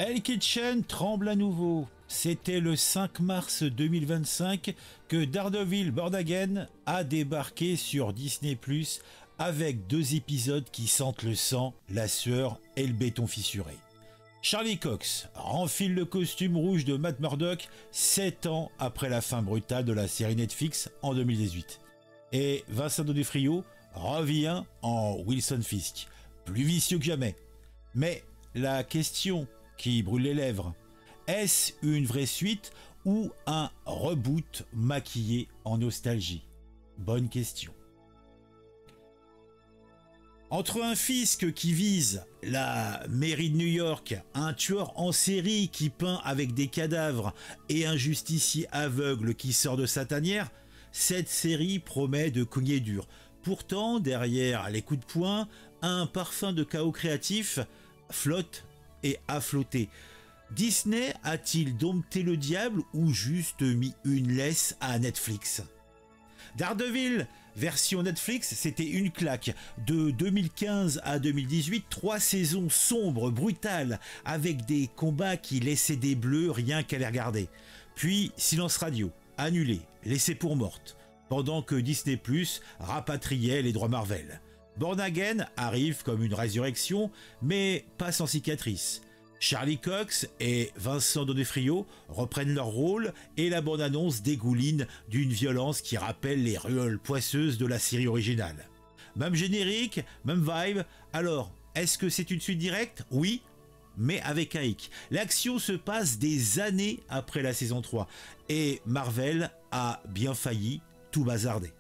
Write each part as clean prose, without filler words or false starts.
Hell's Kitchen tremble à nouveau. C'était le 5 mars 2025 que Daredevil Born Again a débarqué sur Disney+, avec 2 épisodes qui sentent le sang, la sueur et le béton fissuré. Charlie Cox renfile le costume rouge de Matt Murdock 7 ans après la fin brutale de la série Netflix en 2018. Et Vincent D'Onofrio revient en Wilson Fisk, plus vicieux que jamais. Mais la question qui brûle les lèvres, est-ce une vraie suite ou un reboot maquillé en nostalgie? Bonne question. Entre un fisc qui vise la mairie de New York, un tueur en série qui peint avec des cadavres et un justicier aveugle qui sort de sa tanière, cette série promet de cogner dur. Pourtant, derrière les coups de poing, un parfum de chaos créatif flotte et a flotté. Disney a-t-il dompté le diable ou juste mis une laisse à Netflix? Daredevil, version Netflix, c'était une claque. De 2015 à 2018, 3 saisons sombres, brutales, avec des combats qui laissaient des bleus rien qu'à les regarder. Puis silence radio, annulé, laissé pour morte, pendant que Disney+ rapatriait les droits Marvel. Born Again arrive comme une résurrection, mais pas sans cicatrice. Charlie Cox et Vincent D'Onofrio reprennent leur rôle et la bande-annonce dégouline d'une violence qui rappelle les ruelles poisseuses de la série originale. Même générique, même vibe. Alors, est-ce que c'est une suite directe? Oui, mais avec un hic. L'action se passe des années après la saison 3 et Marvel a bien failli tout bazarder.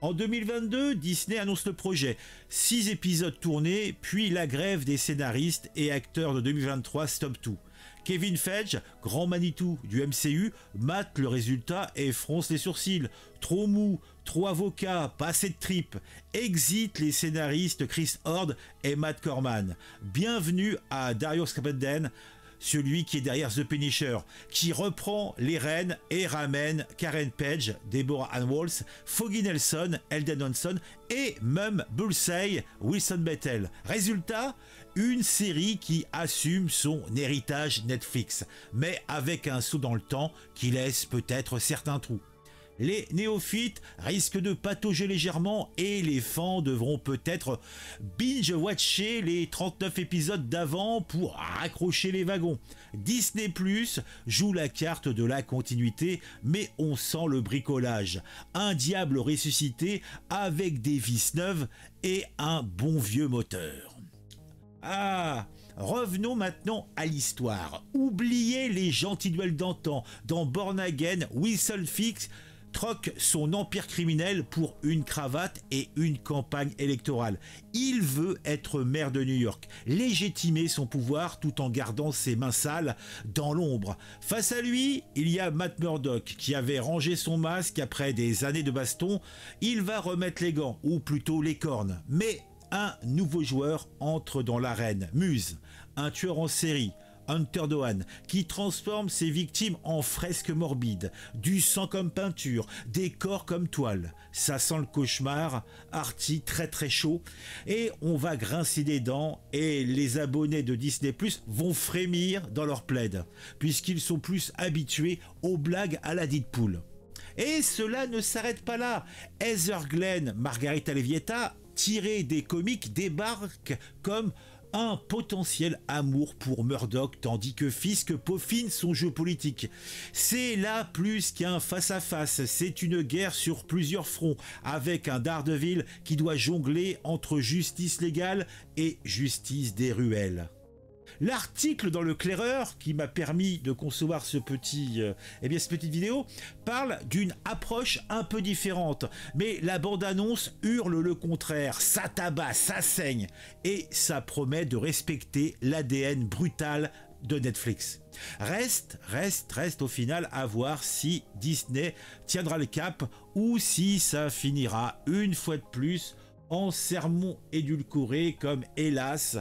En 2022, Disney annonce le projet. 6 épisodes tournés, puis la grève des scénaristes et acteurs de 2023 stoppe tout. Kevin Feige, grand Manitou du MCU, mate le résultat et fronce les sourcils. Trop mou, trop avocat, pas assez de tripes. Exit les scénaristes Chris Hord et Matt Corman. Bienvenue à Darius Kapenden, celui qui est derrière The Punisher, qui reprend les rênes et ramène Karen Page, Deborah Ann Walls, Foggy Nelson, Eldon Johnson et même Bullseye, Wilson Bethel. Résultat, une série qui assume son héritage Netflix, mais avec un saut dans le temps qui laisse peut-être certains trous. Les néophytes risquent de patauger légèrement et les fans devront peut-être binge-watcher les 39 épisodes d'avant pour raccrocher les wagons. Disney+ joue la carte de la continuité, mais on sent le bricolage. Un diable ressuscité avec des vis neuves et un bon vieux moteur. Ah, revenons maintenant à l'histoire. Oubliez les gentils duels d'antan. Dans Born Again, Wilson Fisk troque son empire criminel pour une cravate et une campagne électorale. Il veut être maire de New York, légitimer son pouvoir tout en gardant ses mains sales dans l'ombre. Face à lui, il y a Matt Murdock qui avait rangé son masque après des années de baston. Il va remettre les gants, ou plutôt les cornes. Mais un nouveau joueur entre dans l'arène, Muse, un tueur en série, Hunter Dohan, qui transforme ses victimes en fresques morbides, du sang comme peinture, des corps comme toile. Ça sent le cauchemar, Artie très très chaud, et on va grincer des dents, et les abonnés de Disney+ vont frémir dans leur plaid, puisqu'ils sont plus habitués aux blagues à la Deadpool. Et cela ne s'arrête pas là. Heather Glenn, Margarita Levietta, tirée des comics, débarque comme un potentiel amour pour Murdock, tandis que Fisk peaufine son jeu politique. C'est là plus qu'un face-à-face, c'est une guerre sur plusieurs fronts, avec un Daredevil qui doit jongler entre justice légale et justice des ruelles. L'article dans le Claireur qui m'a permis de concevoir cette petite vidéo parle d'une approche un peu différente, mais la bande-annonce hurle le contraire, ça tabasse, ça saigne, et ça promet de respecter l'ADN brutal de Netflix. Reste au final à voir si Disney tiendra le cap ou si ça finira une fois de plus en sermon édulcoré comme hélas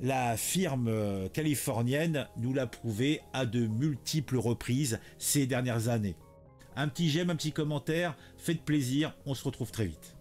la firme californienne nous l'a prouvé à de multiples reprises ces dernières années. Un petit j'aime, un petit commentaire, faites plaisir, on se retrouve très vite.